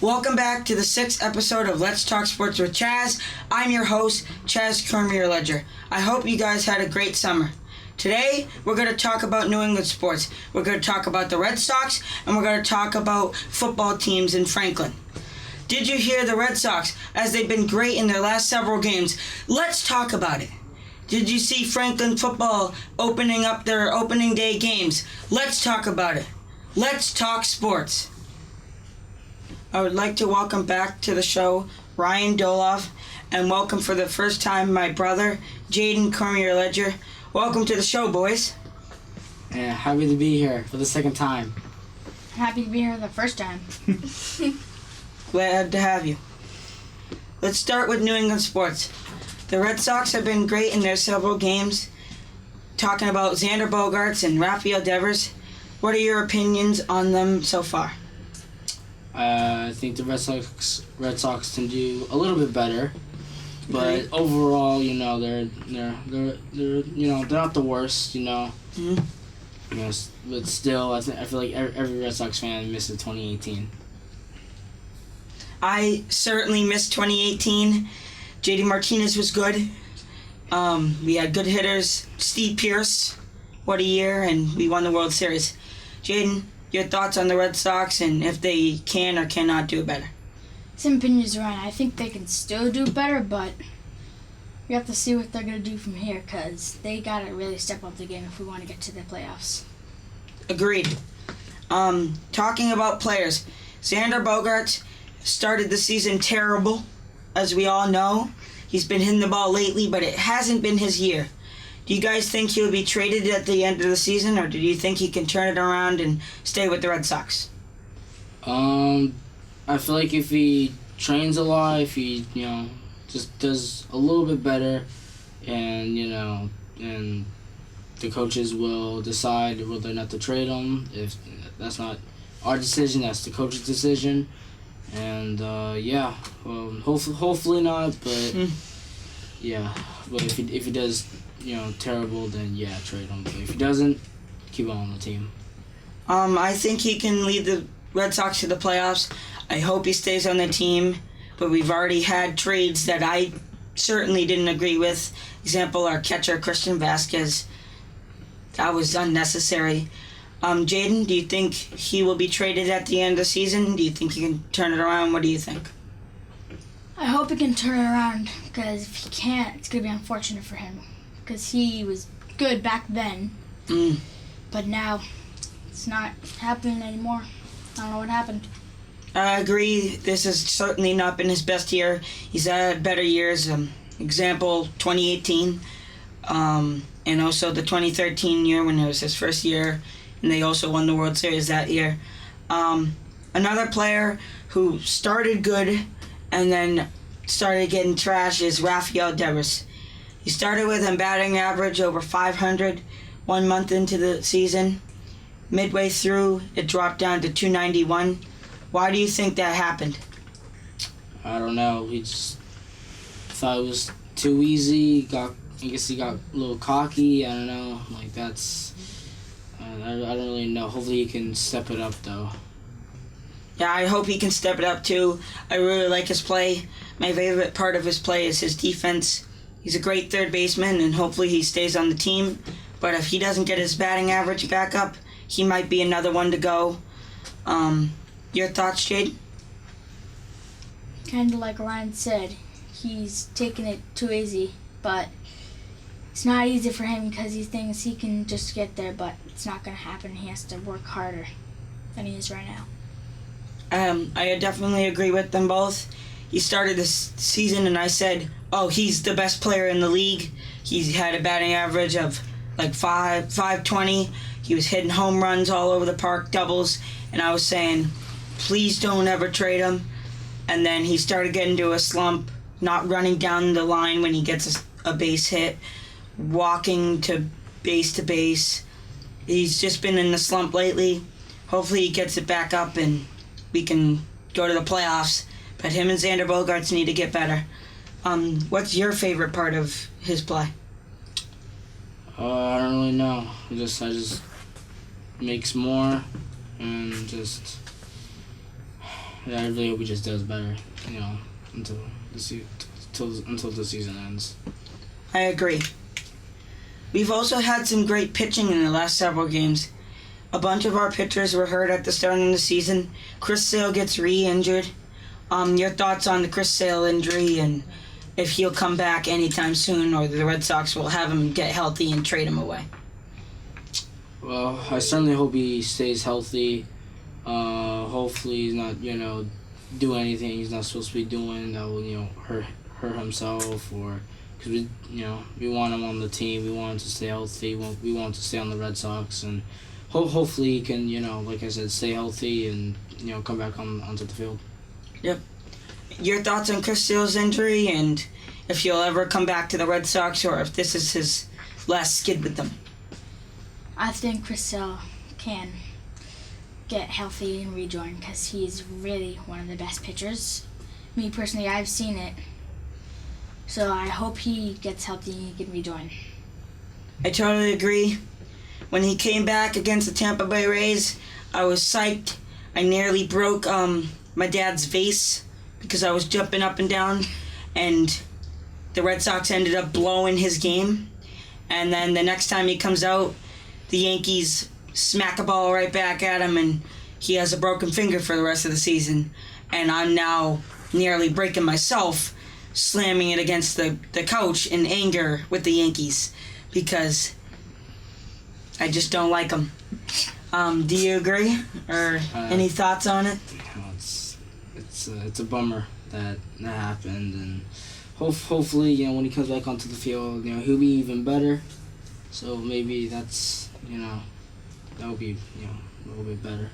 Welcome back to the 6th episode of Let's Talk Sports with Chaz. I'm your host, Chaz Cormier-Ledger. I hope you guys had a great summer. Today, we're going to talk about New England sports. We're going to talk about the Red Sox, and we're going to talk about football teams in Franklin. Did you hear the Red Sox, as they've been great in their last several games? Let's talk about it. Did you see Franklin football opening up their opening day games? Let's talk about it. Let's talk sports. I would like to welcome back to the show Ryan Doloff, and welcome for the first time my brother, Jaden Cormier-Ledger. Welcome to the show, boys. Yeah, happy to be here for the second time. Happy to be here the first time. Glad to have you. Let's start with New England sports. The Red Sox have been great in their several games. Talking about Xander Bogaerts and Rafael Devers, what are your opinions on them so far? I think the Red Sox can do a little bit better, but overall, they're not the worst, Mm-hmm. But still, I feel like every Red Sox fan misses 2018. I certainly missed 2018. JD Martinez was good. We had good hitters. Steve Pearce, what a year, and we won the World Series. Jaden, your thoughts on the Red Sox and if they can or cannot do better? Some opinions around. I think they can still do better, but we have to see what they're going to do from here because they got to really step up the game if we want to get to the playoffs. Agreed. Talking about players, Xander Bogaerts started the season terrible, as we all know. He's been hitting the ball lately, but it hasn't been his year. Do you guys think he'll be traded at the end of the season, or do you think he can turn it around and stay with the Red Sox? I feel like if he trains a lot, if he, just does a little bit better, and, and the coaches will decide whether or not to trade him. If that's not our decision, that's the coach's decision. And, hopefully not, but, yeah. But if he does, terrible, then, yeah, trade him. But if he doesn't, keep him on the team. I think he can lead the Red Sox to the playoffs. I hope he stays on the team, but we've already had trades that I certainly didn't agree with. Example, our catcher, Christian Vasquez. That was unnecessary. Jaden, do you think he will be traded at the end of the season? Do you think he can turn it around? What do you think? I hope he can turn it around because if he can't, it's going to be unfortunate for him because he was good back then, but now it's not happening anymore. I don't know what happened. I agree. This has certainly not been his best year. He's had better years. Example, 2018, and also the 2013 year when it was his first year, and they also won the World Series that year. Another player who started good and then started getting trash is Rafael Devers. He started with a batting average over 500 1 month into the season. Midway through, it dropped down to 291. Why do you think that happened? I don't know. He just thought it was too easy. I guess he got a little cocky. I don't know. Like, that's... I don't really know. Hopefully he can step it up, though. Yeah, I hope he can step it up, too. I really like his play. My favorite part of his play is his defense. He's a great third baseman, and hopefully he stays on the team. But if he doesn't get his batting average back up, he might be another one to go. Your thoughts, Jade? Kind of like Ryan said, he's taking it too easy, but it's not easy for him because he thinks he can just get there, but it's not going to happen. He has to work harder than he is right now. I definitely agree with them both. He started this season and I said, he's the best player in the league. He's had a batting average of like 520. He was hitting home runs all over the park, doubles, and I was saying, please don't ever trade him. And then he started getting into a slump, not running down the line when he gets a base hit, walking to base. He's just been in the slump lately. Hopefully he gets it back up and we can go to the playoffs. But him and Xander Bogaerts need to get better. What's your favorite part of his play? I don't really know. I just makes more and just I really hope he just does better, until until the season ends. I agree. We've also had some great pitching in the last several games. A bunch of our pitchers were hurt at the start of the season. Chris Sale gets re-injured. Your thoughts on the Chris Sale injury and if he'll come back anytime soon or the Red Sox will have him get healthy and trade him away? Well, I certainly hope he stays healthy. Hopefully he's not, doing anything he's not supposed to be doing that will, hurt himself, or because we want him on the team. We want him to stay healthy. We want him to stay on the Red Sox, and hopefully he can, like I said, stay healthy and come back onto the field. Yep. Your thoughts on Chris Sale's injury and if he'll ever come back to the Red Sox or if this is his last skid with them? I think Chris Sale can get healthy and rejoin because he's really one of the best pitchers. Me personally, I've seen it. So I hope he gets healthy and he can rejoin. I totally agree. When he came back against the Tampa Bay Rays, I was psyched. I nearly broke my dad's vase because I was jumping up and down, and the Red Sox ended up blowing his game. And then the next time he comes out, the Yankees smack a ball right back at him, and he has a broken finger for the rest of the season. And I'm now nearly breaking myself, slamming it against the couch in anger with the Yankees because I just don't like them. Do you agree? Or any thoughts on it? It's a bummer that happened, and hopefully when he comes back onto the field, he'll be even better. So maybe that's that'll be a little bit better.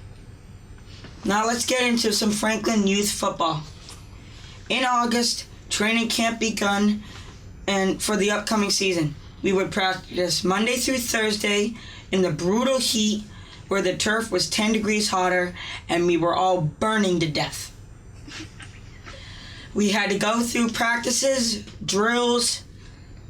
Now let's get into some Franklin youth football. In August, training camp begun, and for the upcoming season, we would practice Monday through Thursday in the brutal heat where the turf was 10 degrees hotter and we were all burning to death. We had to go through practices, drills,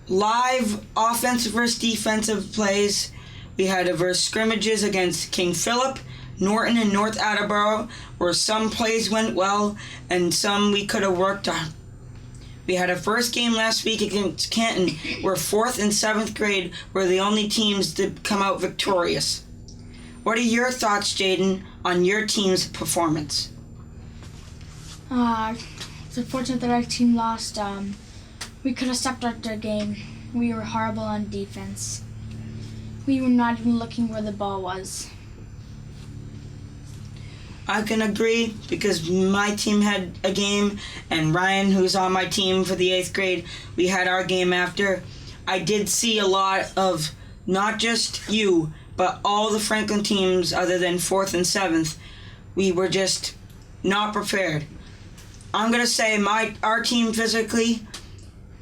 live offensive versus defensive plays. We had to verse scrimmages against King Philip, Norton, and North Attleboro, where some plays went well and some we could have worked on. We had a first game last week against Canton, where 4th and 7th grade were the only teams to come out victorious. What are your thoughts, Jaden, on your team's performance? It's unfortunate that our team lost. We could have stepped up their game. We were horrible on defense. We were not even looking where the ball was. I can agree because my team had a game, and Ryan, who's on my team for the 8th grade, we had our game after. I did see a lot of not just you, but all the Franklin teams other than 4th and 7th. We were just not prepared. I'm going to say our team physically,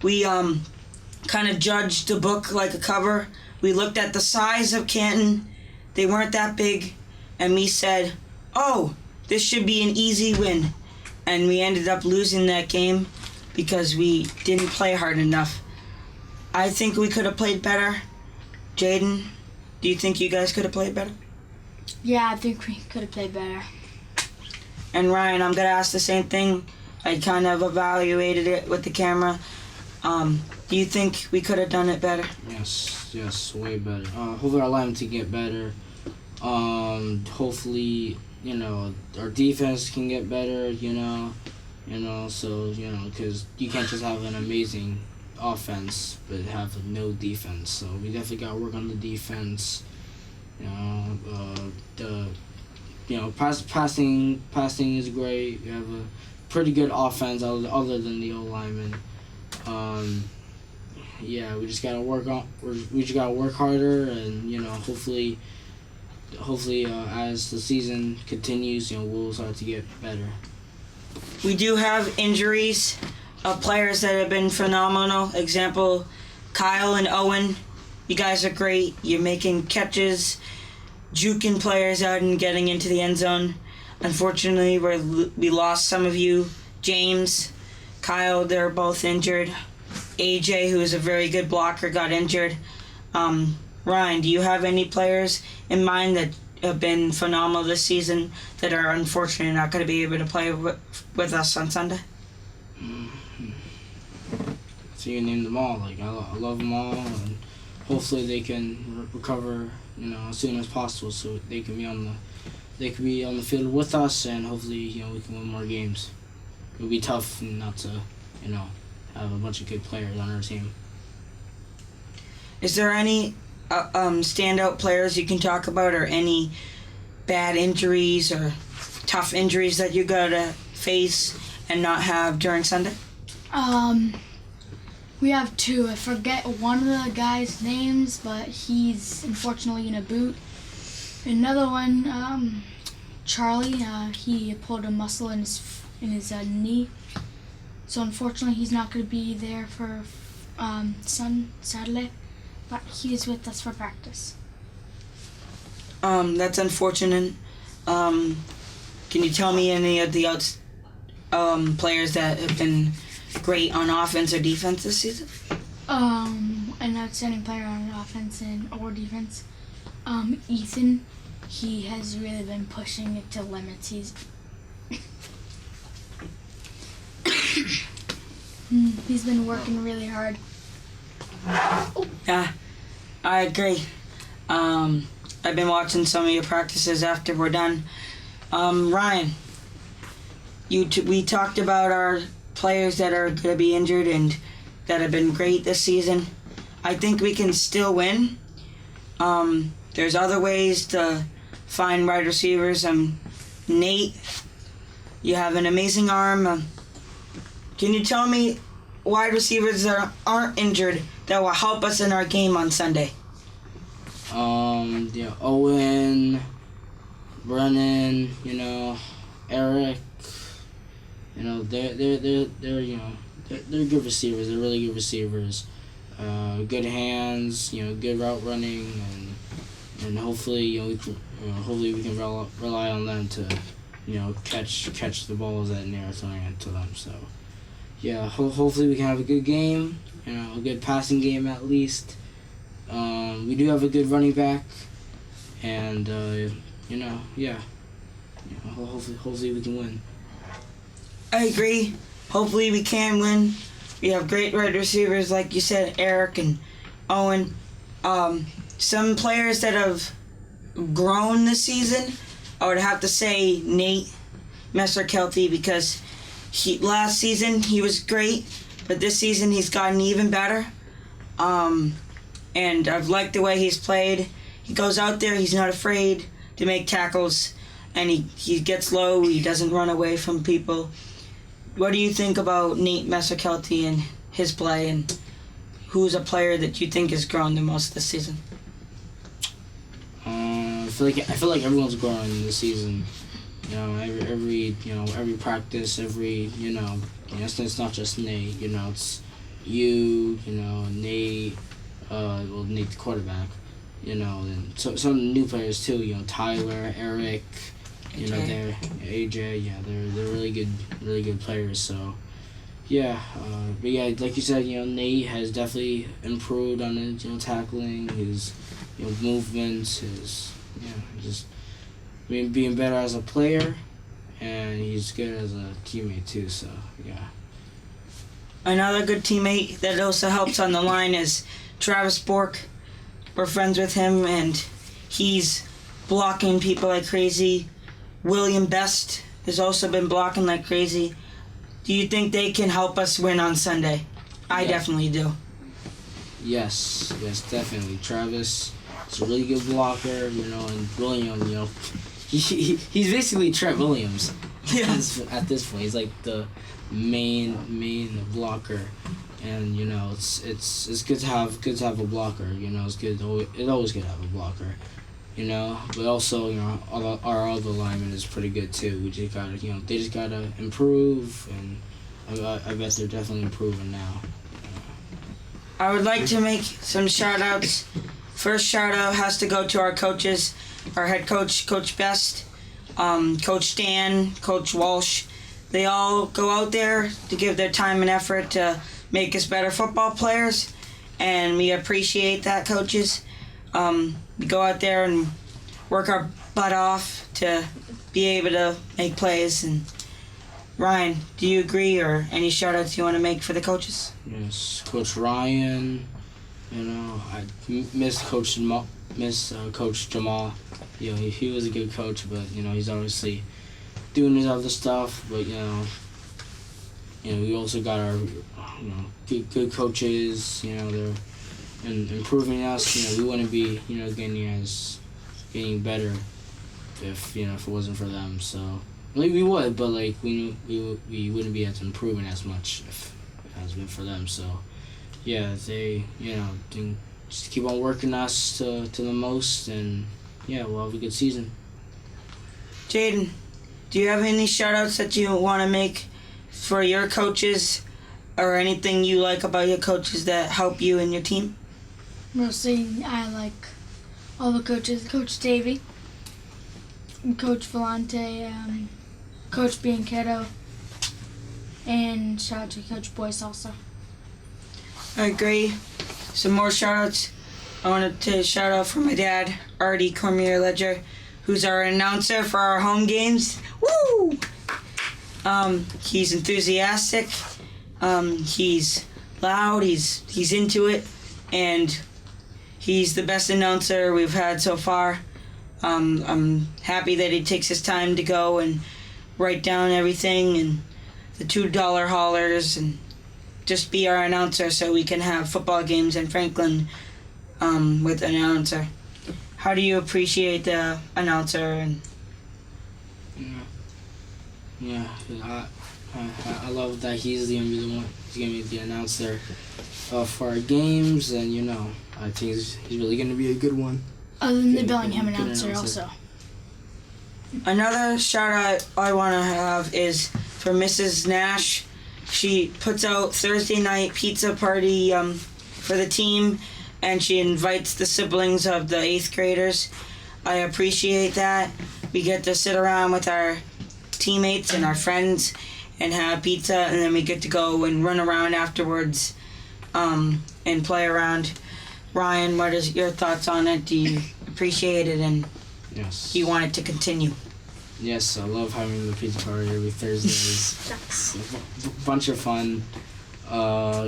we kind of judged the book like a cover. We looked at the size of Canton. They weren't that big. And we said, oh, this should be an easy win. And we ended up losing that game because we didn't play hard enough. I think we could have played better. Jaden, do you think you guys could have played better? Yeah, I think we could have played better. And Ryan, I'm going to ask the same thing. I kind of evaluated it with the camera. Do you think we could have done it better? Yes, way better. Hopefully our linemen can get better. Hopefully, our defense can get better, so, because you can't just have an amazing offense but have no defense. So we definitely got to work on the defense. Passing is great. We have a pretty good offense other than the O-lineman. We just gotta work harder, and hopefully as the season continues, we'll start to get better. We do have injuries of players that have been phenomenal. Example, Kyle and Owen. You guys are great. You're making catches, juking players out and getting into the end zone. Unfortunately, we lost some of you. James, Kyle, they're both injured. AJ, who is a very good blocker, got injured. Ryan, do you have any players in mind that have been phenomenal this season that are unfortunately not going to be able to play with us on Sunday? So you name them all. Like I love them all, and hopefully they can recover, as soon as possible, so they can be on the field with us, and hopefully we can win more games. It would be tough not to have a bunch of good players on our team. Is there any standout players you can talk about, or any bad injuries or tough injuries that you got to face and not have during Sunday? We have two. I forget one of the guys' names, but he's unfortunately in a boot. Another one, Charlie, he pulled a muscle in his knee. So unfortunately he's not going to be there for Saturday, but he is with us for practice. That's unfortunate. Can you tell me any of the players that have been great on offense or defense this season? An outstanding player on offense or defense. Ethan, he has really been pushing it to limits. He's been working really hard. Yeah, I agree. I've been watching some of your practices after we're done. Ryan, we talked about our players that are going to be injured and that have been great this season. I think we can still win. There's other ways to find wide receivers. Nate, you have an amazing arm. Can you tell me wide receivers that aren't injured that will help us in our game on Sunday? Owen, Brennan, Eric. They're good receivers. They're really good receivers. Good hands. Good route running, and hopefully hopefully we can rely on them to catch the balls that Nair are throwing into them. So yeah, hopefully we can have a good game. A good passing game at least. We do have a good running back, and hopefully we can win. I agree. Hopefully we can win. We have great wide receivers, like you said, Eric and Owen. Some players that have grown this season, I would have to say Nate Messer-Kelty, because last season he was great, but this season he's gotten even better. And I've liked the way he's played. He goes out there, he's not afraid to make tackles, and he gets low, he doesn't run away from people. What do you think about Nate Messer-Kelty and his play, and who's a player that you think has grown the most this season? I feel like everyone's growing this season. Every practice, it's not just Nate. It's you. Nate. Nate the quarterback. And some new players too. Tyler, Eric. They're AJ. Yeah, they're really good players. So, yeah. But yeah, like you said, Nate has definitely improved on his tackling, his movements, his just being better as a player, and he's good as a teammate too. So yeah. Another good teammate that also helps on the line is Travis Bork. We're friends with him, and he's blocking people like crazy. William Best has also been blocking like crazy. Do you think they can help us win on Sunday? I definitely do. Yes, definitely. Travis is a really good blocker, and William, he's basically Trent Williams. Yeah. At this point, he's like the main blocker, and it's good to have a blocker. It's always good to have a blocker. But also, our other lineman is pretty good too. We just gotta, they just gotta improve, and I bet they're definitely improving now. I would like to make some shout-outs. First shout-out has to go to our coaches, our head coach, Coach Best, Coach Stan, Coach Walsh. They all go out there to give their time and effort to make us better football players, and we appreciate that, coaches. We go out there and work our butt off to be able to make plays. And Ryan, do you agree, or any shout outs you want to make for the coaches? Yes, Coach Ryan. I miss Coach Jamal. He was a good coach, but he's obviously doing his other stuff. But we also got our good coaches. They're improving us. We wouldn't be getting better if it wasn't for them. So we would, but we wouldn't be improving as much if it hasn't been for them. So yeah, they just keep on working us to the most, and we'll have a good season. Jaden, do you have any shout outs that you want to make for your coaches, or anything you like about your coaches that help you and your team? Mostly, I like all the coaches, Coach Davey, Coach Vellante, Coach Bianchetto, and shout out to Coach Boyce also. I agree. Some more shout outs. I wanted to shout out for my dad, Artie Cormier Ledger, who's our announcer for our home games. Woo! He's enthusiastic. He's loud. He's into it, and he's the best announcer we've had so far. I'm happy that he takes his time to go and write down everything and the $2 haulers and just be our announcer so we can have football games in Franklin with an announcer. How do you appreciate the announcer? And I love that he's gonna be the one. He's gonna be the announcer for our games, and I think he's really gonna be a good one. Other than the Bellingham announcer also. Another shout out I want to have is for Mrs. Nash. She puts out Thursday night pizza party for the team, and she invites the siblings of the 8th graders. I appreciate that. We get to sit around with our teammates and our friends and have pizza, and then we get to go and run around afterwards and play around. Ryan, what is your thoughts on it? Do you appreciate it, and Yes. do you want it to continue? Yes, I love having the pizza party every Thursday. It's a bunch of fun. But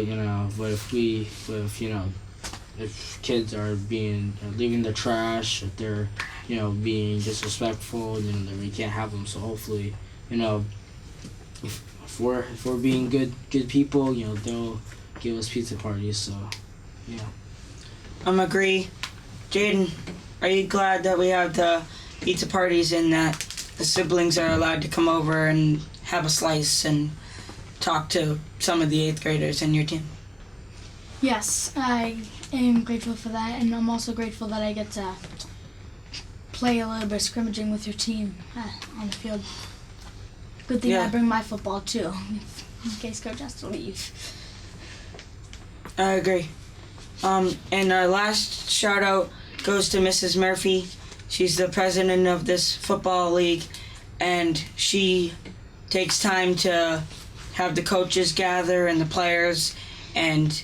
if kids are leaving their trash, if they're being disrespectful, then we can't have them. So hopefully, if we're being good people, they'll give us pizza parties. So yeah. Agree. Jaden, are you glad that we have the pizza parties and that the siblings are allowed to come over and have a slice and talk to some of the 8th graders in your team? Yes, I am grateful for that, and I'm also grateful that I get to play a little bit of scrimmaging with your team on the field. Good thing I bring my football too, in case Coach has to leave. I agree. And our last shout out goes to Mrs. Murphy. She's the president of this football league, and she takes time to have the coaches gather and the players, and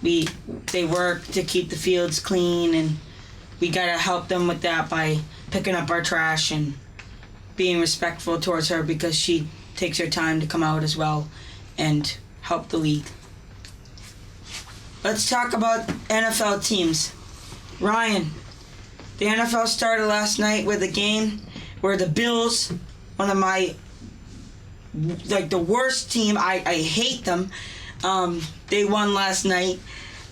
they work to keep the fields clean, and we gotta help them with that by picking up our trash and being respectful towards her, because she takes her time to come out as well and help the league. Let's talk about NFL teams. Ryan, the NFL started last night with a game where the Bills, one of my, the worst team, I hate them, they won last night.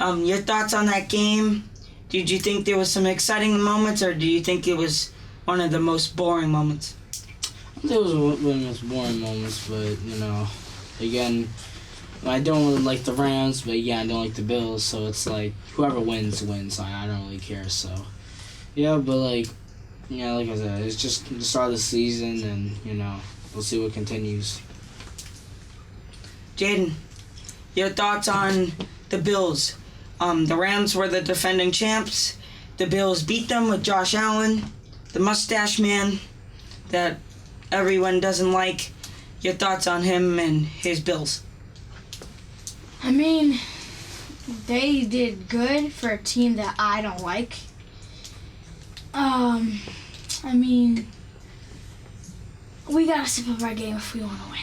Your thoughts on that game? Did you think there was some exciting moments, or do you think it was one of the most boring moments? I think it was one of the most boring moments, but again, I don't really like the Rams, but I don't like the Bills, so it's like whoever wins. I don't really care. So yeah, but like I said, it's just the start of the season, and we'll see what continues. Jaden, your thoughts on the Bills? The Rams were the defending champs. The Bills beat them with Josh Allen, the mustache man that everyone doesn't like. Your thoughts on him and his Bills? I mean, they did good for a team that I don't like. I mean, we gotta step up our game if we want to win.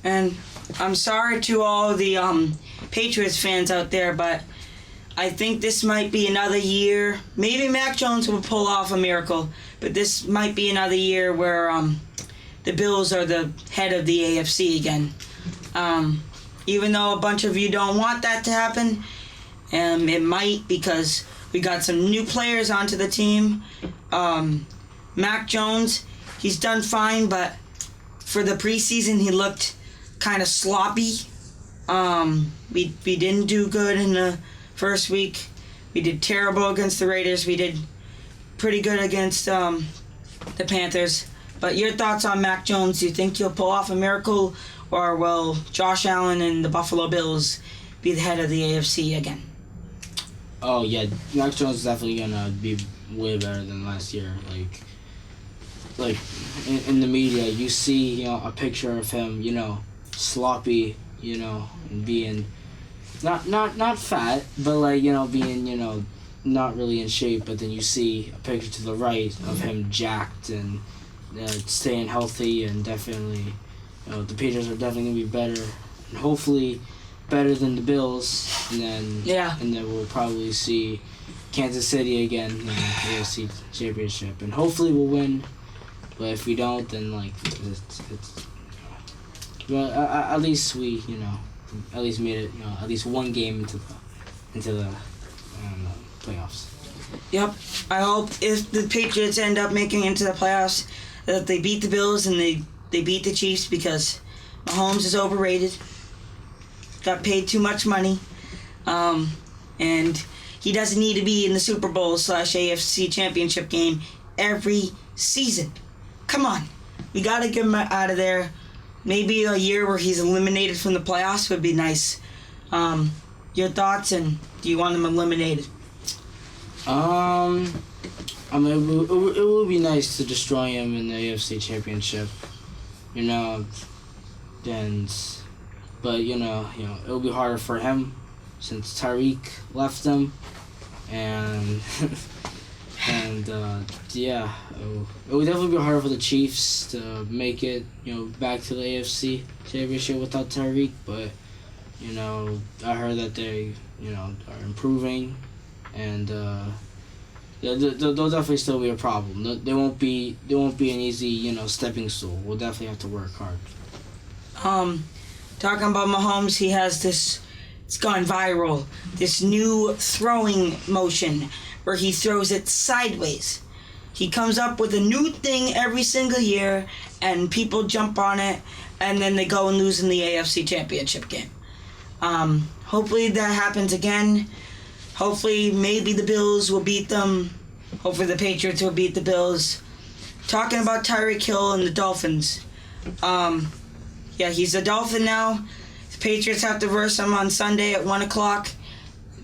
And I'm sorry to all the Patriots fans out there, but I think this might be another year. Maybe Mac Jones will pull off a miracle, but this might be another year where the Bills are the head of the AFC again. Even though a bunch of you don't want that to happen, it might, because we got some new players onto the team. Mac Jones, he's done fine, but for the preseason he looked kind of sloppy. We didn't do good in the first week. We did terrible against the Raiders. We did pretty good against the Panthers. But your thoughts on Mac Jones? Do you think he'll pull off a miracle, or will Josh Allen and the Buffalo Bills be the head of the AFC again? Oh yeah, Mac Jones is definitely gonna be way better than last year. Like in the media, you see a picture of him, sloppy, and being not fat, but being not really in shape. But then you see a picture to the right of him jacked and staying healthy, and definitely, the Patriots are definitely gonna be better, and hopefully better than the Bills, and then we'll probably see Kansas City again in the AFC Championship, and hopefully we'll win. But if we don't, then it's but at least we at least made it at least one game into the playoffs. Yep. I hope if the Patriots end up making it into the playoffs, that they beat the Bills and they beat the Chiefs, because Mahomes is overrated. Got paid too much money. And he doesn't need to be in the Super Bowl / AFC Championship game every season. Come on. We got to get him out of there. Maybe a year where he's eliminated from the playoffs would be nice. Your thoughts, and do you want him eliminated? I mean, it would be nice to destroy him in the AFC Championship, but it would be harder for him since Tyreek left him, and it would definitely be harder for the Chiefs to make it, back to the AFC Championship without Tyreek. But I heard that they, are improving, and they'll definitely still be a problem. They won't be an easy, stepping stool. We'll definitely have to work hard. Talking about Mahomes, he has this, it's gone viral, this new throwing motion where he throws it sideways. He comes up with a new thing every single year, and people jump on it, and then they go and lose in the AFC Championship game. Hopefully that happens again. Hopefully maybe the Bills will beat them. Hopefully the Patriots will beat the Bills. Talking about Tyreek Hill and the Dolphins. He's a Dolphin now. The Patriots have to verse him on Sunday at 1 o'clock.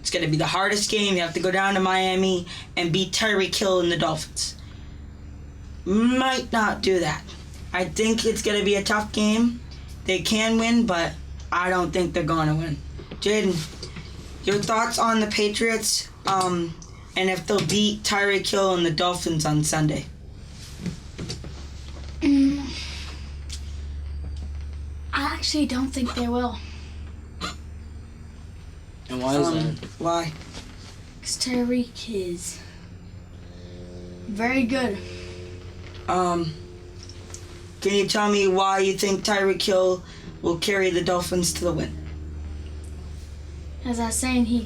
It's going to be the hardest game. You have to go down to Miami and beat Tyreek Hill and the Dolphins. Might not do that. I think it's going to be a tough game. They can win, but I don't think they're going to win. Jaden, your thoughts on the Patriots, and if they'll beat Tyreek Hill and the Dolphins on Sunday? I actually don't think they will. And why is that? Why? Because Tyreek is very good. Can you tell me why you think Tyreek Hill will carry the Dolphins to the win? As I was saying, he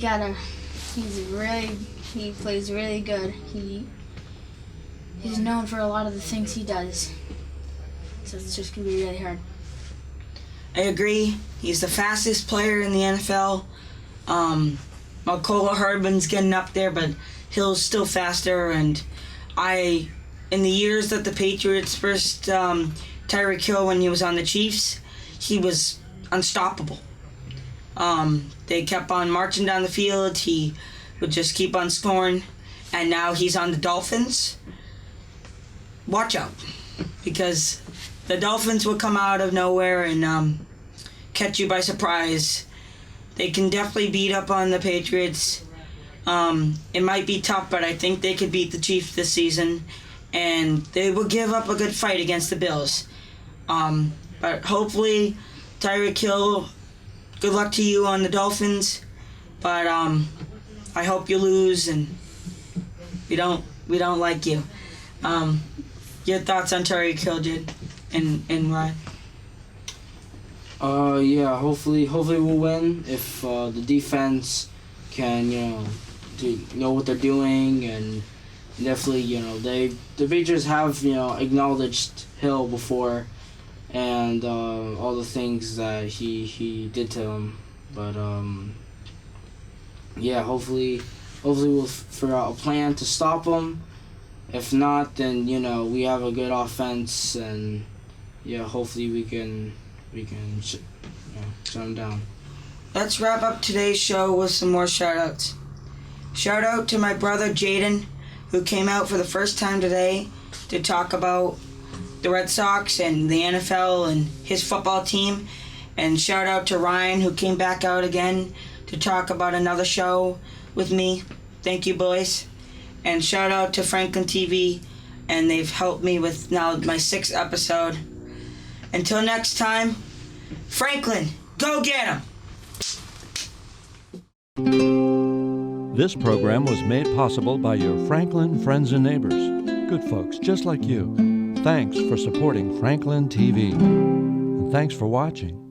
plays really good. He's known for a lot of the things he does. So it's just going to be really hard. I agree. He's the fastest player in the NFL. Mecole Hardman's getting up there, but Hill's still faster. And in the years that the Patriots first, Tyreek Hill, when he was on the Chiefs, he was unstoppable. They kept on marching down the field. He would just keep on scoring. And now he's on the Dolphins. Watch out. Because the Dolphins will come out of nowhere and catch you by surprise. They can definitely beat up on the Patriots. It might be tough, but I think they could beat the Chiefs this season. and they will give up a good fight against the Bills. But hopefully, Tyreek Hill, good luck to you on the Dolphins. But I hope you lose and we don't like you. Your thoughts on Tyreek Hill, Jid and Ryan? Yeah. Hopefully we'll win if the defense can know what they're doing, and definitely the Patriots have acknowledged Hill before, and all the things that he did to him, but yeah, hopefully we'll figure out a plan to stop him. If not, then we have a good offense, and hopefully we can shut him down. Let's wrap up today's show with some more shout-outs. Shout out to my brother Jaden, who came out for the first time today to talk about the Red Sox and the NFL and his football team. And shout out to Ryan, who came back out again to talk about another show with me. Thank you, boys. And shout out to Franklin TV, and they've helped me with now my 6th episode. Until next time, Franklin, go get 'em! This program was made possible by your Franklin friends and neighbors. Good folks just like you. Thanks for supporting Franklin TV. And thanks for watching.